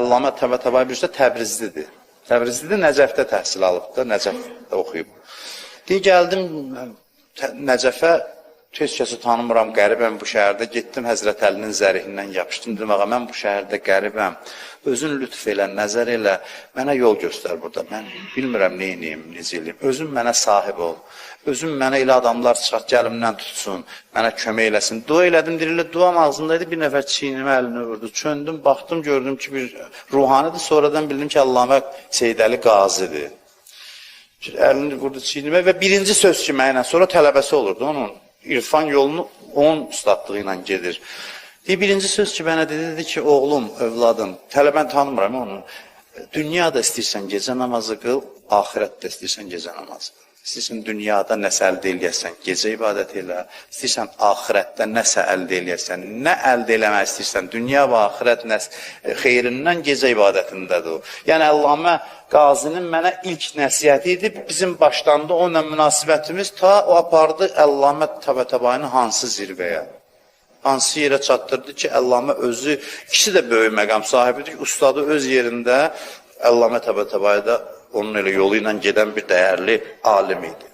Əllamə Təbəətəbai bilirsə Təbrizlidir. Təbrizlidir, Nəcəfdə təhsil alıbdır, Nəcəfdə oxuyub. Deyir, gəldim Nəcəfə, heç kəsi tanımıram, qəribəm bu şəhərdə. Getdim Həzrət Əlinin zərihindən yapışdım. Dedim, ağa, mən bu şəhərdə qəribəm. Özün lütf elə, nəzər elə, mənə yol göstər burada. Mən bilmirəm, neyniyim, necə eləyim. Özün mənə sahib ol. Özün mənə elə adamlar çıxart, gəlimdən tutsun, mənə kömək eləsin. Dua elədim, dirilə, duam ağzındaydı, bir nəfər çiynimə əlini vurdu. Çöndüm, baxdım, gördüm ki, bir ruhanidir. Sonradan bildim ki, Allamə Seydəli qazidir. Əlini vurdu çiynimə və birinci söz ki, mənə, sonra tələbəsi olurdu onun. İrfan yolunu onun ustadlığı ilə gedir. Birinci söz ki, mənə dedi ki, oğlum, övladım, tələbən tanımıram onu. Dünyada istəyirsən gecə namazı qıl, ahirətdə istəyirsən gecə namazı qıl. İstəyirsən dünyada nəsə əldə eləyəsən, gecə ibadət elə. İstəyirsən ahirətdə nəsə əldə eləyəsən, nə əldə eləmək istəyirsən, dünya və ahirət xeyrindən gecə ibadətindədir o. Yəni, Əllamə Qazinin mənə ilk nəsiyyəti idi, bizim başlandı onunla münasibətimiz ta o apardı Əllamə Təbəətəbaini hansı zirvəyə. Hansı yerə çatdırdı ki, Əllamə özü, ikisi də böyük məqam sahibidir ki, ustadı öz yerində, Əllamə Təbəətəbai da onun elə yolu ilə gedən bir dəyərli alim idi.